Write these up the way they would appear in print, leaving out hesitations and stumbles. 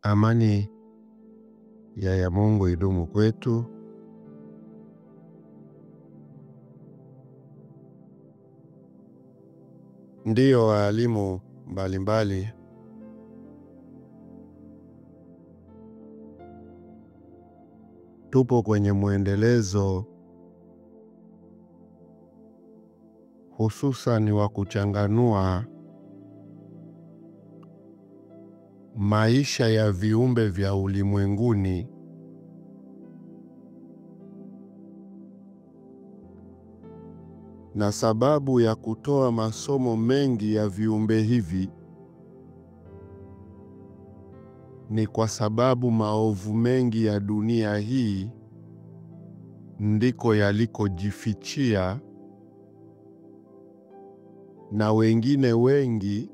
Amani ya Mungu idumu kwetu. Ndiyo walimu mbalimbali tupo kwenye muendelezo hususan wa kuchanganua maisha ya viumbe vya ulimwenguni na sababu ya kutoa masomo mengi ya viumbe hivi ni kwa sababu maovu mengi ya dunia hii ndiko yalikojifichia, na wengine wengi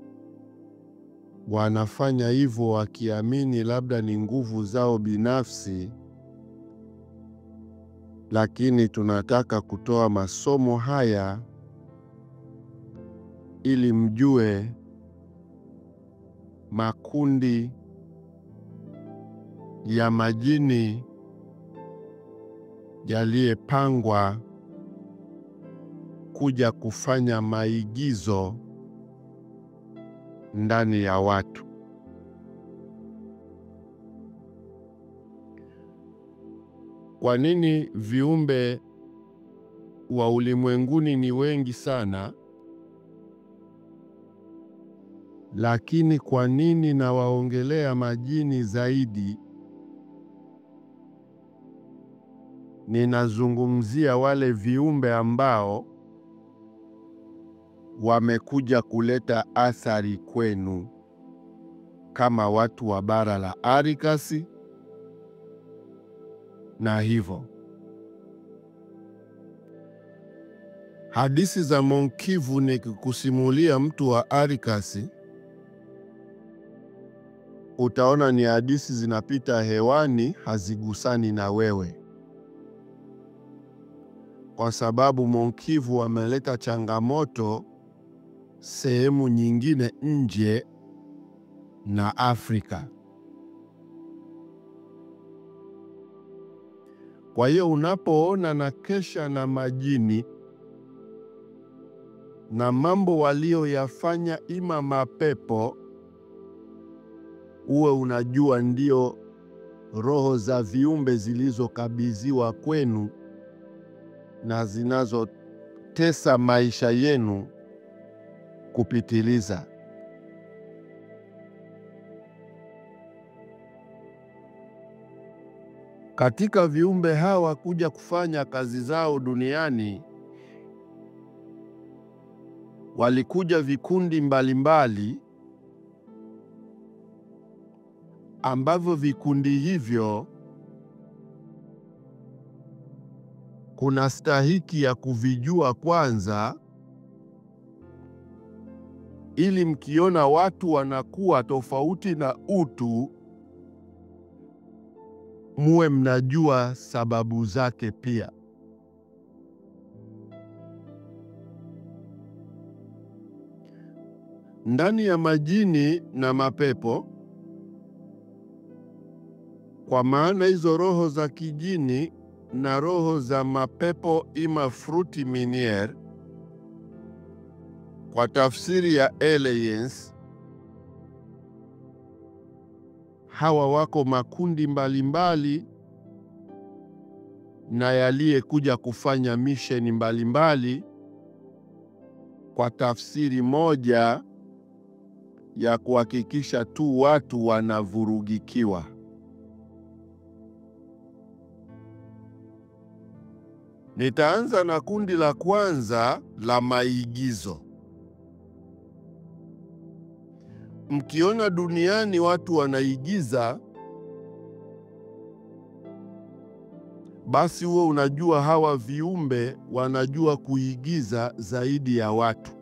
wanafanya hivyo wakiamini labda ni nguvu zao binafsi, lakini tunataka kutoa masomo haya ili mjue makundi ya majini yaliyepangwa kuja kufanya maigizo ndani ya watu. Kwa nini viumbe wa ulimwenguni ni wengi sana, lakini kwa nini nawaongelea majini zaidi? Ninazungumzia wale viumbe ambao wamekuja kuleta athari kwenu, kama watu wa bara la Arikasi na hivyo. Hadithi za Monkivu nikikusimulia mtu wa Arikasi, utaona ni hadithi zinapita hewani, hazigusani na wewe, kwa sababu Monkivu ameleta changamoto sehemu nyingine nje na Afrika. Kwa hiyo unapoona na kesha na majini na mambo walioyafanya ima mapepo, uwe unajua ndio roho za viumbe zilizokabidhiwa kwenu na zinazotesa maisha yenu kupitiliza. Katika viumbe hawa kuja kufanya kazi zao duniani, walikuja vikundi mbalimbali ambavyo vikundi hivyo kuna stahiki ya kuvijua kwanza, ili mkiona watu wanakuwa tofauti na utu, muwe mnajua sababu zake pia. Ndani ya majini na mapepo, kwa maana hizo roho za kijini na roho za mapepo ima fruti minier, kwa tafsiri ya aliens, hawa wako makundi mbalimbali na yaliyekuja kufanya misheni mbalimbali kwa tafsiri moja ya kuhakikisha tu watu wanavurugikiwa. Nitaanza na kundi la kwanza la maigizo. Mkiona duniani watu wanaigiza, basi huo unajua hawa viumbe wanajua kuigiza zaidi ya watu,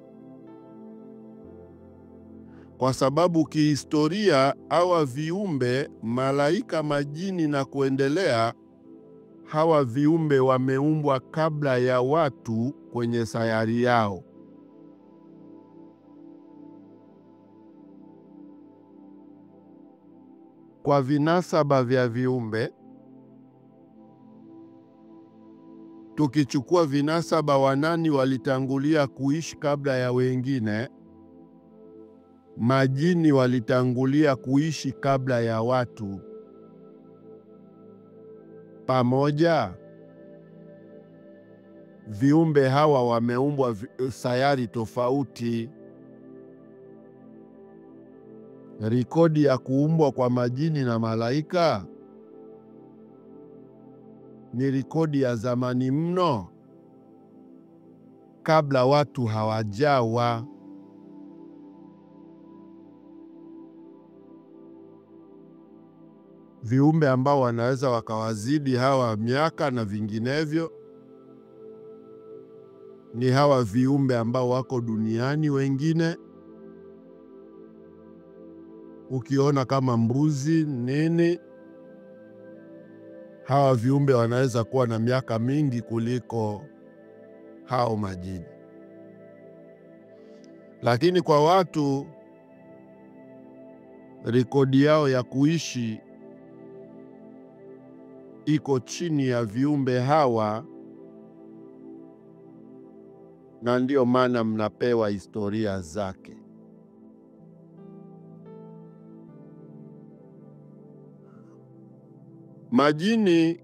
kwa sababu kihistoria hawa viumbe, malaika, majini na kuendelea, hawa viumbe wameumbwa kabla ya watu kwenye sayari yao. kwa vinasaba vya viumbe. Tukichukua vinasaba, wanani walitangulia kuishi kabla ya wengine? Majini walitangulia kuishi kabla ya watu. Pamoja, viumbe hawa wameumbwa sayari tofauti. Rekodi ya kuumbwa kwa majini na malaika ni rekodi ya zamani mno, kabla watu hawajawa. Viumbe ambao wanaweza wakawazidi hawa miaka na vinginevyo ni hawa viumbe ambao wako duniani. Wengine ukiona kama mbuzi nini, hawa viumbe wanaweza kuwa na miaka mingi kuliko hao majini. Lakini kwa watu, rekodi yao ya kuishi iko chini ya viumbe hawa, na ndio maana mnapewa historia zake. Majini,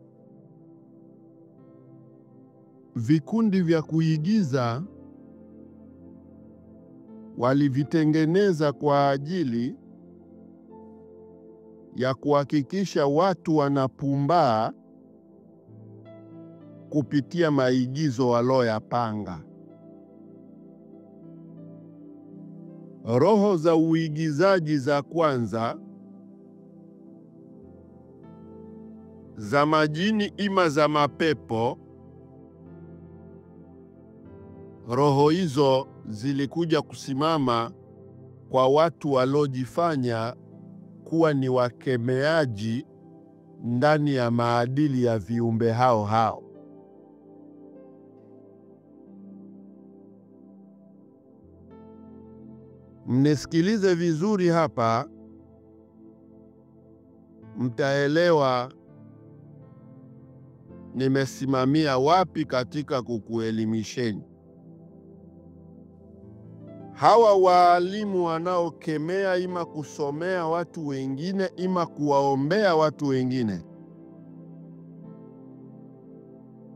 vikundi vya kuigiza, walivitengeneza kwa ajili ya kuhakikisha watu wanapumbaa kupitia maigizo waloyapanga. Roho za uigizaji za kwanza za majini ima za mapepo, roho hizo zilikuja kusimama kwa watu walojifanya kuwa ni wakemeaji ndani ya maadili ya viumbe hao hao. Mnisikilize vizuri hapa, mtaelewa nimesimamia wapi katika kukuelimisheni. Hawa waalimu wanaokemea ima kusomea watu wengine ima kuwaombea watu wengine,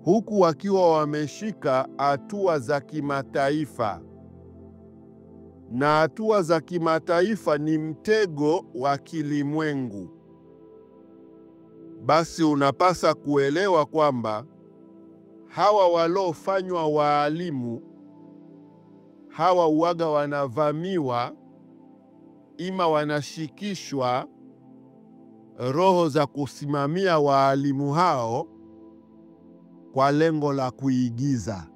huku wakiwa wameshika hatua za kimataifa, na hatua za kimataifa ni mtego wa kilimwengu, basi unapasa kuelewa kwamba hawa walofanywa waalimu hawa uwaga wanavamiwa ima wanashikishwa roho za kusimamia waalimu hao kwa lengo la kuigiza.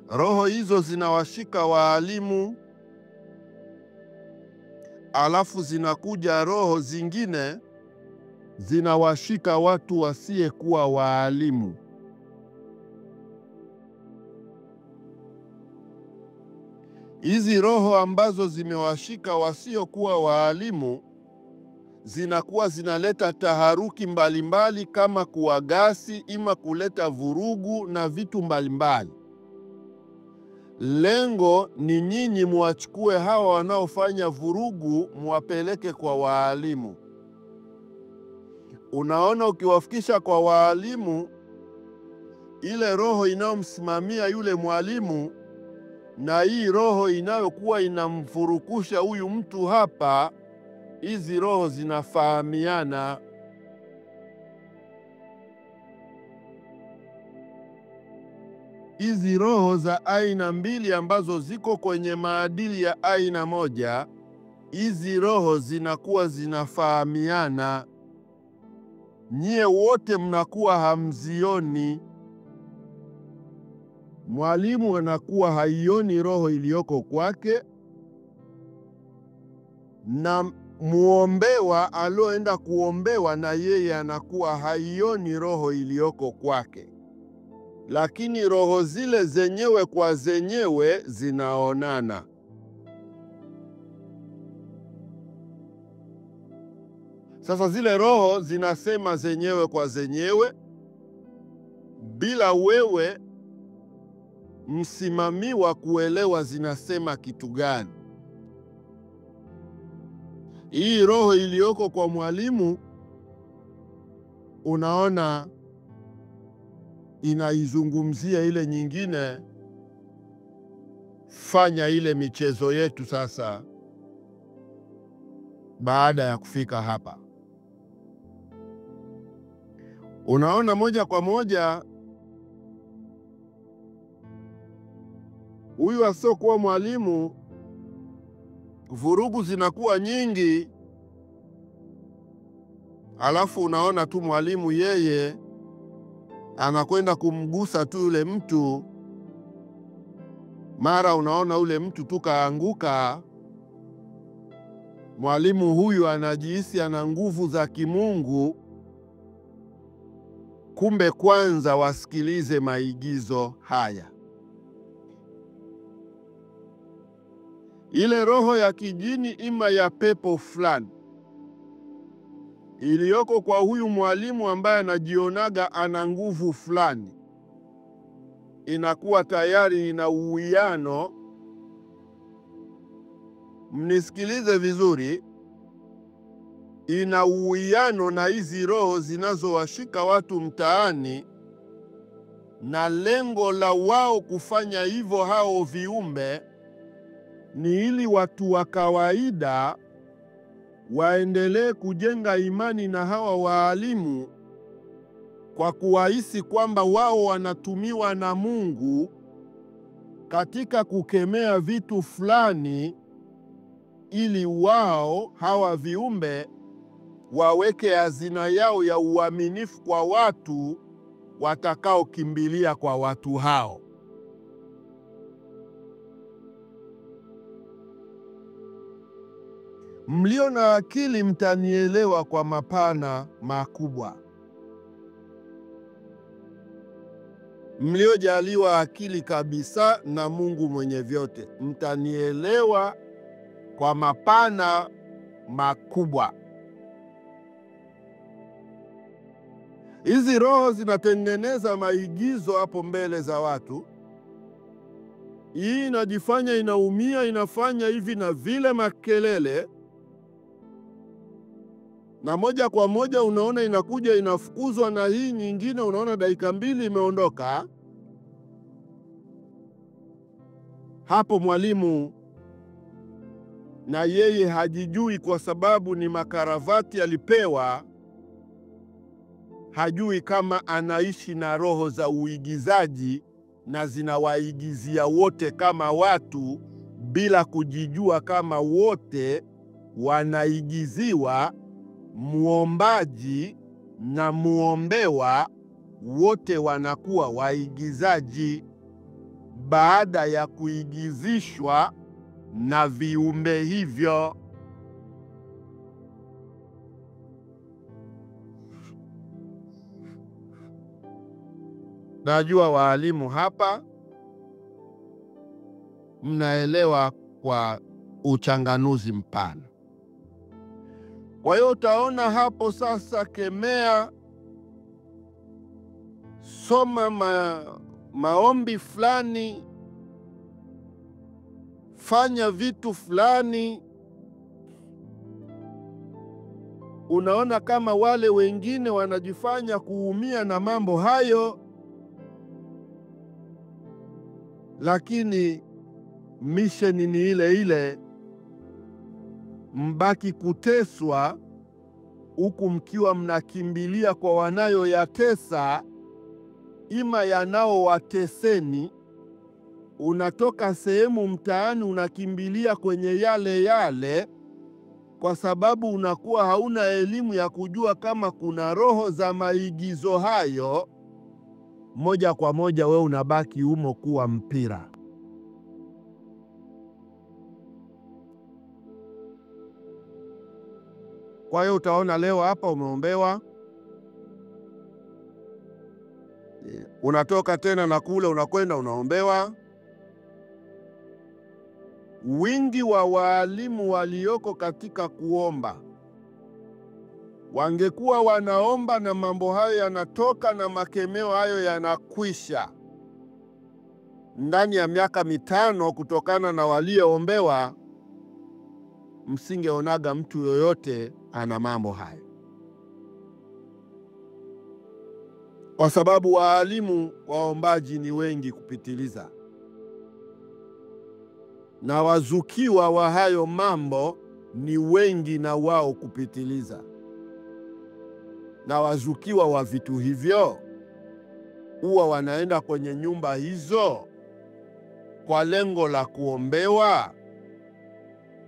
Roho hizo zinawashika waalimu, alafu zinakuja roho zingine zinawashika watu wasiyekuwa waalimu. Hizi roho ambazo zimewashika wasiokuwa waalimu zinakuwa zinaleta taharuki mbalimbali, kama kuwagasi ima kuleta vurugu na vitu mbalimbali. Lengo ni nyinyi muwachukue hawa wanaofanya vurugu muwapeleke kwa waalimu. Unaona, ukiwafikisha kwa waalimu, ile roho inayomsimamia yule mwalimu na hii roho inayokuwa inamfurukusha huyu mtu hapa, hizi roho zinafahamiana. Hizi roho za aina mbili ambazo ziko kwenye maadili ya aina moja, hizi roho zinakuwa zinafahamiana. Nyie wote mnakuwa hamzioni. Mwalimu anakuwa haioni roho iliyoko kwake, na muombewa aloenda kuombewa na yeye anakuwa haioni roho iliyoko kwake. lakini roho zile zenyewe kwa zenyewe zinaonana. Sasa zile roho zinasema zenyewe kwa zenyewe bila wewe msimamiwa kuelewa zinasema kitu gani. Hii roho iliyoko kwa mwalimu, unaona, inaizungumzia ile nyingine. Fanya ile michezo yetu sasa baada ya kufika hapa. Unaona moja kwa moja huyu asiokuwa mwalimu, vurugu zinakuwa nyingi, alafu unaona tu mwalimu yeye anakwenda kumgusa tu yule mtu, mara unaona ule mtu tu kaanguka. Mwalimu huyu anajihisi ana nguvu za kimungu, kumbe kwanza wasikilize maigizo haya. Ile roho ya kijini ima ya pepo fulani iliyoko kwa huyu mwalimu ambaye anajionaga ana nguvu fulani, inakuwa tayari ina uwiano. Mnisikilize vizuri, ina uwiano na hizi roho zinazowashika watu mtaani, na lengo la wao kufanya hivyo hao viumbe ni ili watu wa kawaida waendelee kujenga imani na hawa waalimu kwa kuwahisi kwamba wao wanatumiwa na Mungu katika kukemea vitu fulani, ili wao hawa viumbe waweke hazina yao ya uaminifu kwa watu watakaokimbilia kwa watu hao. Mlio na akili mtanielewa kwa mapana makubwa. Mliojaliwa akili kabisa na Mungu mwenye vyote, mtanielewa kwa mapana makubwa. Hizi roho zinatengeneza maigizo hapo mbele za watu. Hii inajifanya inaumia, inafanya hivi na vile makelele, na moja kwa moja unaona inakuja inafukuzwa na hii nyingine, unaona dakika 2 imeondoka. Hapo mwalimu na yeye hajijui, kwa sababu ni makaravati alipewa. Hajui kama anaishi na roho za uigizaji na zinawaigizia wote kama watu, bila kujijua kama wote wanaigiziwa. Muombaji na muombewa wote wanakuwa waigizaji baada ya kuigizishwa na viumbe hivyo. Najua waalimu hapa mnaelewa kwa uchanganuzi mpana. Kwa hiyo utaona hapo sasa, kemea, soma maombi fulani, fanya vitu fulani. Unaona kama wale wengine wanajifanya kuumia na mambo hayo, lakini misheni ni ile ile. Mbaki kuteswa huku mkiwa mnakimbilia kwa wanayoyatesa, ima yanaowateseni. Unatoka sehemu mtaani unakimbilia kwenye yale yale, kwa sababu unakuwa hauna elimu ya kujua kama kuna roho za maigizo hayo. Moja kwa moja we unabaki humo kuwa mpira. Kwa hiyo utaona leo hapa umeombewa, unatoka tena na kule unakwenda unaombewa. Wingi wa waalimu walioko katika kuomba, wangekuwa wanaomba na mambo hayo yanatoka na makemeo hayo yanakwisha ndani ya miaka 5 kutokana na walioombewa, msingeonaga mtu yoyote ana mambo hayo, kwa sababu waalimu waombaji ni wengi kupitiliza, na wazukiwa wa hayo mambo ni wengi na wao kupitiliza. Na wazukiwa wa vitu hivyo huwa wanaenda kwenye nyumba hizo kwa lengo la kuombewa.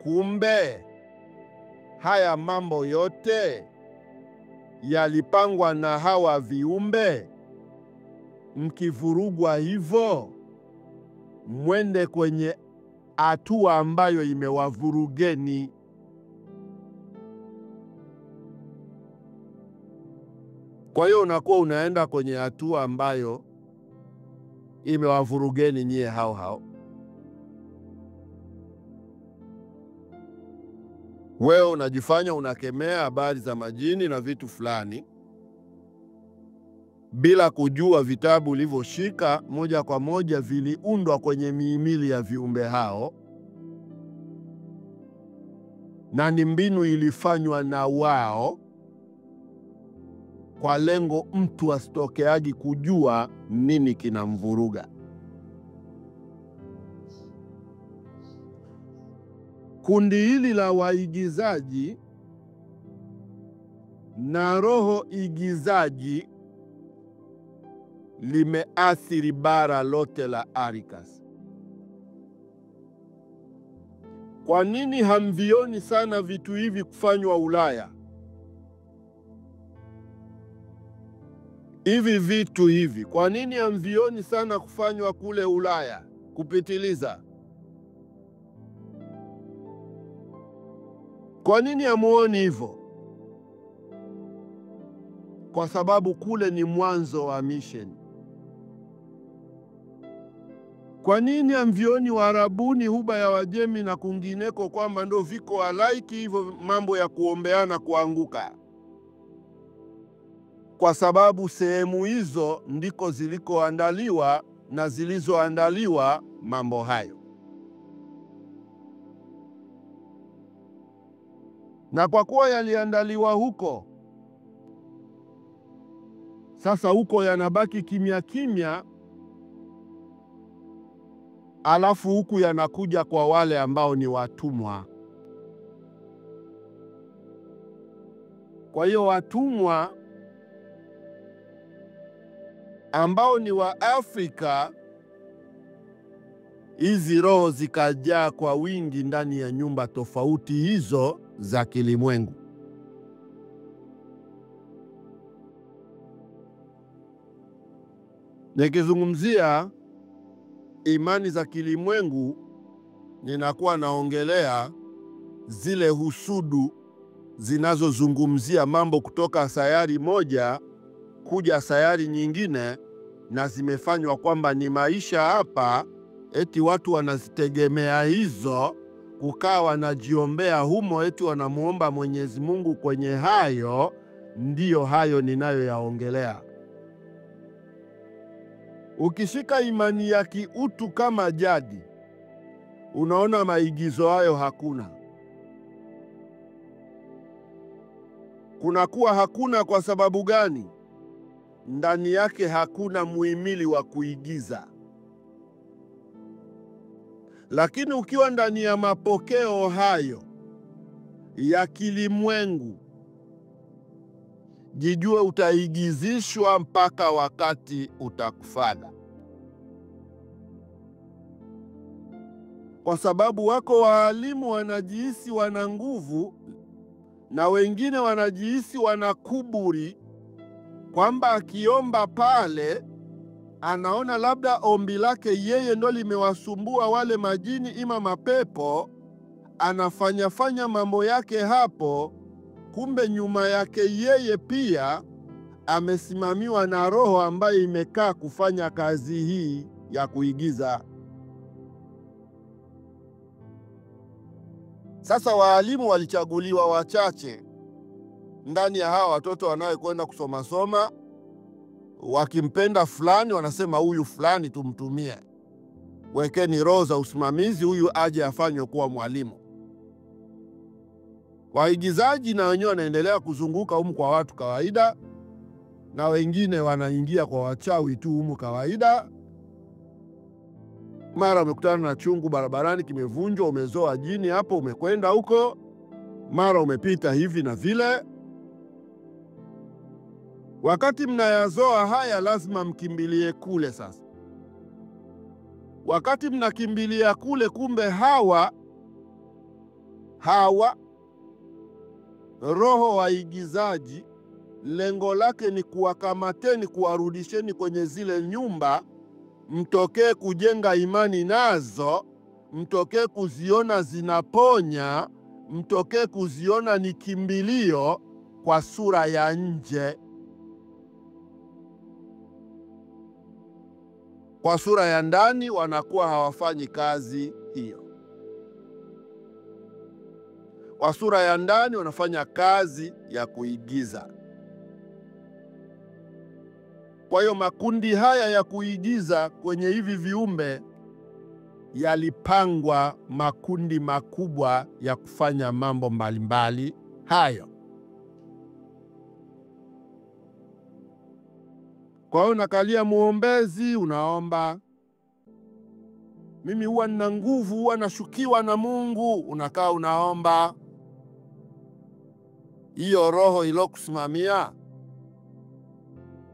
Kumbe haya mambo yote yalipangwa na hawa viumbe. Mkivurugwa hivyo, mwende kwenye hatua ambayo imewavurugeni. Kwa hiyo unakuwa unaenda kwenye hatua ambayo imewavurugeni nyie hao hao. Wewe unajifanya unakemea habari za majini na vitu fulani bila kujua vitabu ulivyoshika moja kwa moja viliundwa kwenye mihimili ya viumbe hao, na ni mbinu ilifanywa na wao kwa lengo mtu asitokeaji kujua nini kinamvuruga. Kundi hili la waigizaji na roho igizaji limeathiri bara lote la Arikas. Kwa nini hamvioni sana vitu hivi kufanywa Ulaya? Hivi vitu hivi kwa nini hamvioni sana kufanywa kule Ulaya kupitiliza? Kwa nini hamuoni hivyo? Kwa sababu kule ni mwanzo wa mission. Kwa nini hamvioni Waarabuni, Ghuba ya Wajemi na kwingineko kwamba ndo viko halaiki hivyo mambo ya kuombeana kuanguka? Kwa sababu sehemu hizo ndiko zilikoandaliwa na zilizoandaliwa mambo hayo. Na kwa kuwa yaliandaliwa huko, sasa huko yanabaki kimya kimya, alafu huku yanakuja kwa wale ambao ni watumwa. Kwa hiyo watumwa ambao ni wa Afrika, hizi roho zikajaa kwa wingi ndani ya nyumba tofauti hizo za kilimwengu. Nikizungumzia imani za kilimwengu, ninakuwa naongelea zile husudu zinazozungumzia mambo kutoka sayari moja kuja sayari nyingine, na zimefanywa kwamba ni maisha hapa, eti watu wanazitegemea hizo, kukaa wanajiombea humo, eti wanamuomba Mwenyezi Mungu kwenye hayo. Ndiyo hayo ninayoyaongelea. Ukishika imani ya kiutu kama jadi, unaona maigizo hayo hakuna. Kunakuwa hakuna kwa sababu gani? Ndani yake hakuna muhimili wa kuigiza. Lakini ukiwa ndani ya mapokeo hayo ya kilimwengu, jijue utaigizishwa mpaka wakati utakufana. Kwa sababu wako waalimu wanajihisi wana nguvu na wengine wanajihisi wana kuburi, kwamba akiomba pale anaona labda ombi lake yeye ndo limewasumbua wale majini ima mapepo, anafanya mambo yake hapo. Kumbe nyuma yake yeye pia amesimamiwa na roho ambayo imekaa kufanya kazi hii ya kuigiza. Sasa waalimu walichaguliwa wachache ndani ya hawa watoto wanaokwenda kusoma. Wakimpenda fulani wanasema huyu fulani tumtumie, wekeni roho za usimamizi, huyu aje afanywe kuwa mwalimu. Waigizaji na wenyewe wanaendelea kuzunguka humu kwa watu kawaida, na wengine wanaingia kwa wachawi tu humu kawaida. Mara umekutana na chungu barabarani kimevunjwa, umezoa jini hapo, umekwenda huko. Mara umepita hivi na vile. Wakati mnayazoa haya, lazima mkimbilie kule. Sasa wakati mnakimbilia kule, kumbe hawa roho waigizaji, lengo lake ni kuwakamateni, kuwarudisheni kwenye zile nyumba, mtokee kujenga imani nazo, mtokee kuziona zinaponya, mtokee kuziona ni kimbilio kwa sura ya nje. Kwa sura ya ndani wanakuwa hawafanyi kazi hiyo. Kwa sura ya ndani wanafanya kazi ya kuigiza. Kwa hiyo makundi haya ya kuigiza kwenye hivi viumbe yalipangwa makundi makubwa ya kufanya mambo mbalimbali hayo. Kwa hiyo unakalia muombezi, unaomba, mimi huwa nina nguvu, huwa nashukiwa na Mungu, unakaa unaomba. Hiyo roho ilokusimamia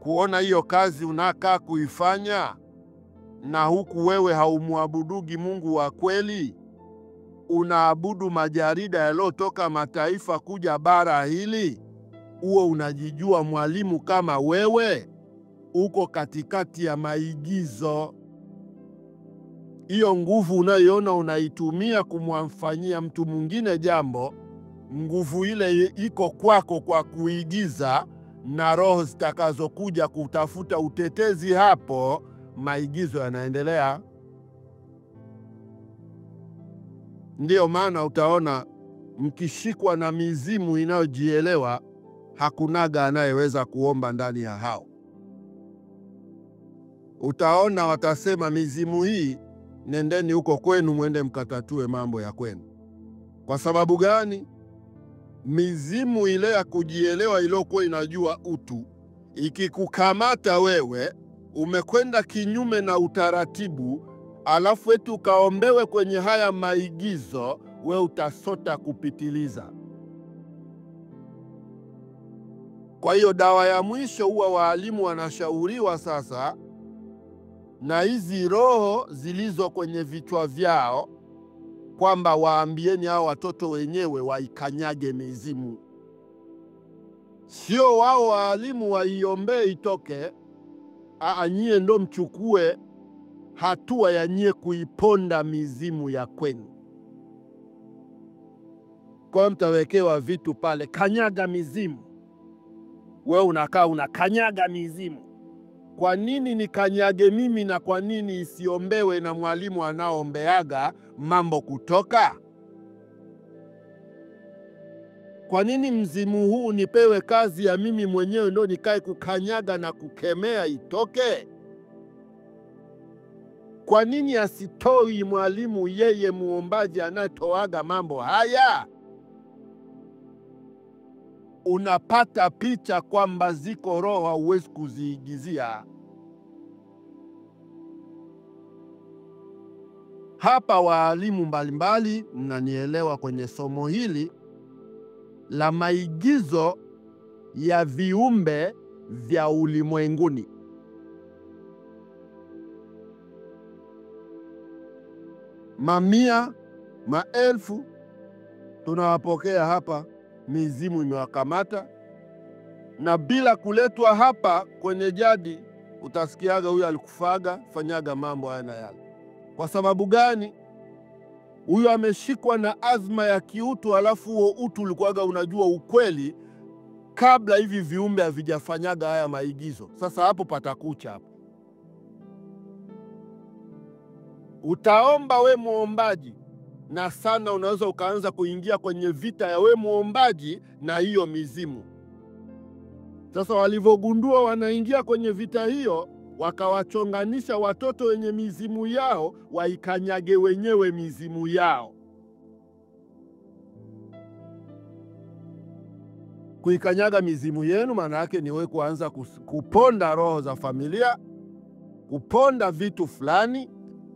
kuona hiyo kazi unakaa kuifanya, na huku wewe haumuabudugi Mungu wa kweli, unaabudu majarida yaliyotoka mataifa kuja bara hili, uwe unajijua mwalimu kama wewe uko katikati ya maigizo. Hiyo nguvu unayoona unaitumia kumwafanyia mtu mwingine jambo, nguvu ile iko kwako kwa kuigiza, na roho zitakazokuja kutafuta utetezi hapo, maigizo yanaendelea. Ndiyo maana utaona mkishikwa na mizimu inayojielewa, hakunaga anayeweza kuomba ndani ya hao. Utaona watasema mizimu hii, nendeni huko kwenu, mwende mkatatue mambo ya kwenu. Kwa sababu gani? Mizimu ile ya kujielewa iliyokuwa inajua utu, ikikukamata wewe umekwenda kinyume na utaratibu, alafu eti ukaombewe kwenye haya maigizo, we utasota kupitiliza. Kwa hiyo dawa ya mwisho, huwa waalimu wanashauriwa sasa na hizi roho zilizo kwenye vichwa vyao kwamba waambieni hao watoto wenyewe waikanyage mizimu. Sio wao waalimu waiombee itoke. Nyie ndo mchukue hatua ya nyie kuiponda mizimu ya kwenu. Kwa mtawekewa vitu pale, kanyaga mizimu. Wewe unakaa unakanyaga mizimu. Kwa nini nikanyage mimi, na kwa nini isiombewe na mwalimu anaoombeaga mambo kutoka? Kwa nini mzimu huu nipewe kazi ya mimi mwenyewe ndo nikae kukanyaga na kukemea itoke? Kwa nini asitoi mwalimu yeye muombaji anatoaga mambo haya? Unapata picha kwamba ziko roho hauwezi kuziigizia. Hapa waalimu mbalimbali, mnanielewa kwenye somo hili la maigizo ya viumbe vya ulimwenguni. Mamia, maelfu tunawapokea hapa, mizimu imewakamata, na bila kuletwa hapa kwenye jadi utasikiaga huyu alikufaga, fanyaga mambo haya na yale. Kwa sababu gani? Huyu ameshikwa na azma ya kiutu, alafu huo utu ulikuwaga unajua ukweli, kabla hivi viumbe havijafanyaga haya maigizo. Sasa hapo patakucha hapo. Utaomba we muombaji, na sana unaweza ukaanza kuingia kwenye vita ya we muombaji na hiyo mizimu. Sasa walivyogundua wanaingia kwenye vita hiyo, wakawachonganisha watoto wenye mizimu yao waikanyage wenyewe mizimu yao. Kuikanyaga mizimu yenu maana yake ni we kuanza kuponda roho za familia, kuponda vitu fulani,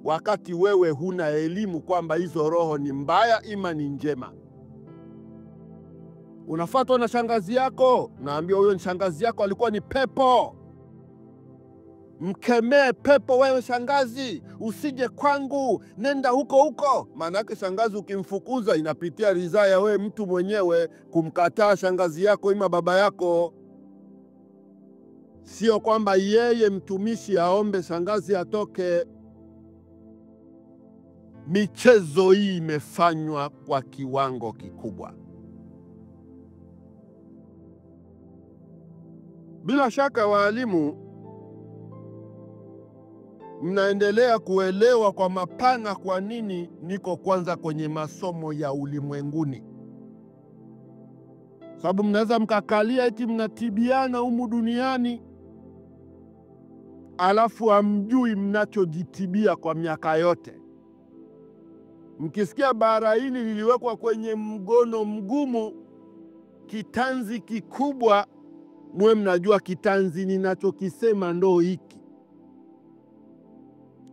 wakati wewe huna elimu kwamba hizo roho ni mbaya ima ni njema. Unafuatwa na shangazi yako, naambia huyo ni shangazi yako, alikuwa ni pepo. Mkemee pepo, wewe shangazi, usije kwangu, nenda huko huko. Maana yake shangazi ukimfukuza inapitia ridhaa ya wewe mtu mwenyewe kumkataa shangazi yako ima baba yako. Sio kwamba yeye mtumishi aombe shangazi atoke. Michezo hii imefanywa kwa kiwango kikubwa. Bila shaka waalimu, mnaendelea kuelewa kwa mapana kwa nini niko kwanza kwenye masomo ya ulimwenguni. Sababu mnaweza mkakalia eti mnatibiana humu duniani, alafu hamjui mnachojitibia kwa miaka yote. Mkisikia bara hili liliwekwa kwenye mgono mgumu, kitanzi kikubwa, mwe mnajua kitanzi ninachokisema ndo hiki.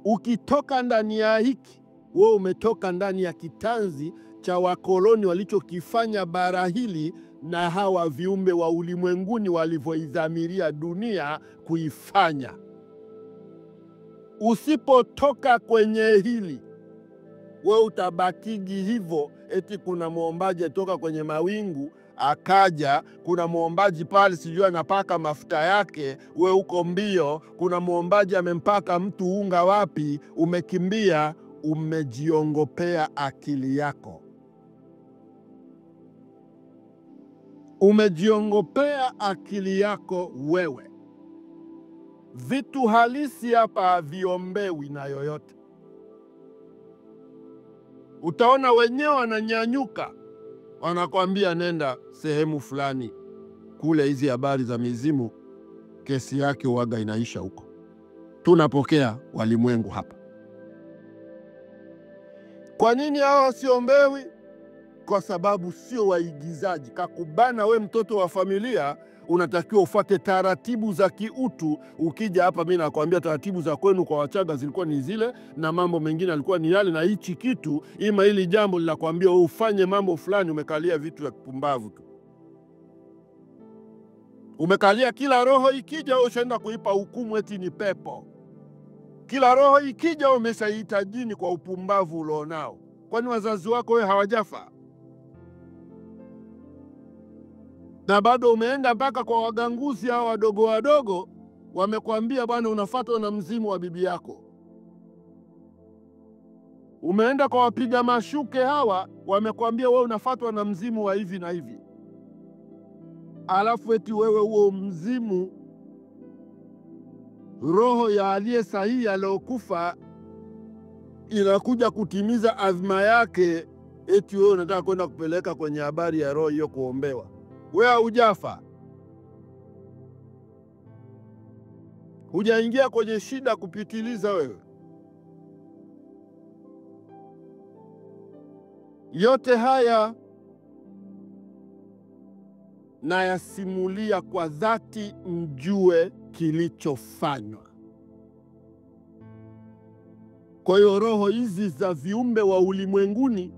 Ukitoka ndani ya hiki, wewe umetoka ndani ya kitanzi cha wakoloni walichokifanya bara hili na hawa viumbe wa ulimwenguni walivyoidhamiria dunia kuifanya. Usipotoka kwenye hili, wewe utabakiji hivyo, eti kuna muombaji toka kwenye mawingu akaja, kuna muombaji pale sijui anapaka mafuta yake, we uko mbio, kuna muombaji amempaka mtu unga wapi, umekimbia. Umejiongopea akili yako, umejiongopea akili yako wewe. Vitu halisi hapa haviombewi na yoyote. Utaona wenyewe wananyanyuka, wanakwambia nenda sehemu fulani kule, hizi habari za mizimu kesi yake uwaga inaisha huko. Tunapokea walimwengu hapa. Kwa nini hao siombewi? Kwa sababu sio waigizaji. Kakubana we mtoto wa familia, unatakiwa ufuate taratibu za kiutu. Ukija hapa mimi nakwambia taratibu za kwenu kwa Wachaga zilikuwa ni zile, na mambo mengine alikuwa ni yale, na hichi kitu ima hili jambo linakwambia ufanye mambo fulani, umekalia vitu vya kupumbavu tu. Umekalia kila roho ikija ushaenda kuipa hukumu eti ni pepo. Kila roho ikija umeshaita jini kwa upumbavu ulionao. Kwani wazazi wako wewe hawajafa? Na bado umeenda mpaka kwa waganguzi hao wadogo wadogo, wamekwambia bwana unafuatwa na mzimu wa bibi yako. Umeenda kwa wapiga mashuke hawa, wamekwambia wewe unafuatwa na mzimu wa hivi na hivi. Alafu eti wewe huo mzimu, roho ya aliye sahihi aliyokufa inakuja kutimiza azma yake, eti wewe unataka kwenda kupeleka kwenye habari ya roho hiyo kuombewa. Wewe hujafa, hujaingia kwenye shida kupitiliza wewe. Yote haya nayasimulia kwa dhati, mjue kilichofanywa. Kwa hiyo roho hizi za viumbe wa ulimwenguni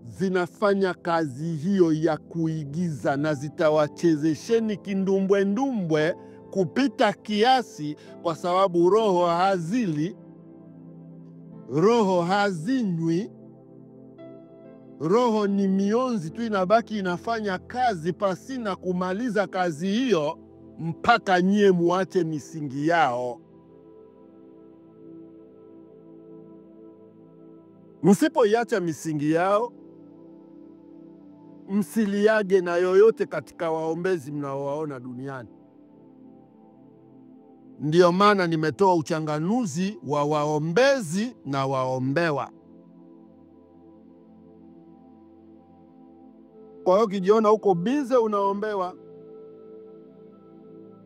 zinafanya kazi hiyo ya kuigiza, na zitawachezesheni kindumbwe ndumbwe kupita kiasi, kwa sababu roho hazili, roho hazinywi. Roho ni mionzi tu, inabaki inafanya kazi pasina kumaliza kazi hiyo mpaka nyie muache misingi yao. Msipoiacha misingi yao, msiliage na yoyote katika waombezi mnaowaona duniani. Ndiyo maana nimetoa uchanganuzi wa waombezi na waombewa. Kwa hiyo ukijiona uko bize unaombewa,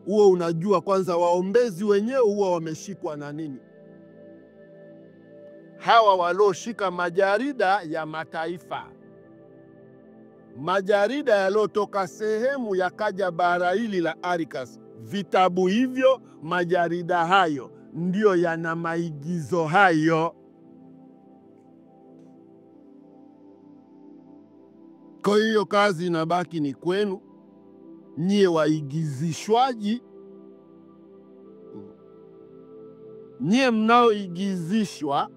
huo unajua kwanza waombezi wenyewe huwa wameshikwa na nini. Hawa walioshika majarida ya mataifa, majarida yaliyotoka sehemu yakaja bara hili la Arikas, vitabu hivyo, majarida hayo ndiyo yana maigizo hayo. Kwa hiyo kazi inabaki ni kwenu nyie waigizishwaji, nyie mnaoigizishwa,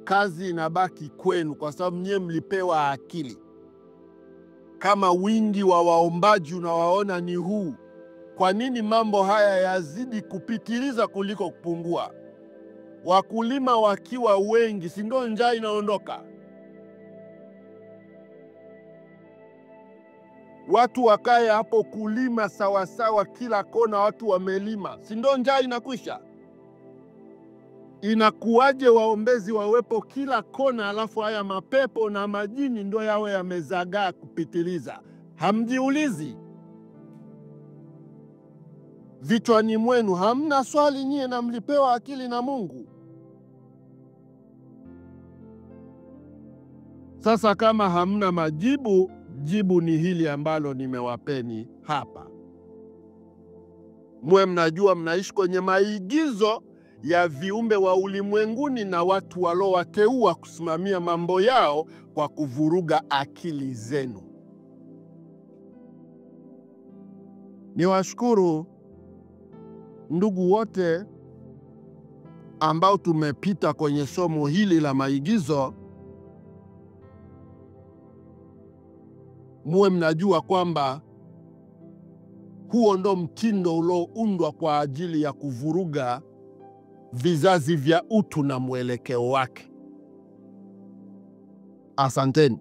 kazi inabaki kwenu, kwa sababu nyie mlipewa akili. Kama wingi wa waombaji unawaona ni huu, kwa nini mambo haya yazidi kupitiliza kuliko kupungua? Wakulima wakiwa wengi, si ndio njaa inaondoka? Watu wakae hapo kulima sawasawa, kila kona watu wamelima, si ndio njaa inakwisha? Inakuwaje waombezi wawepo kila kona, alafu haya mapepo na majini ndio yawe yamezagaa kupitiliza? Hamjiulizi? Vichwani mwenu hamna swali nyie, na mlipewa akili na Mungu? Sasa kama hamna majibu, jibu ni hili ambalo nimewapeni hapa. Mwe mnajua mnaishi kwenye maigizo ya viumbe wa ulimwenguni na watu waliowateua kusimamia mambo yao kwa kuvuruga akili zenu. Niwashukuru ndugu wote ambao tumepita kwenye somo hili la maigizo. Muwe mnajua kwamba huo ndo mtindo ulioundwa kwa ajili ya kuvuruga vizazi vya utu na mwelekeo wake. Asanteni.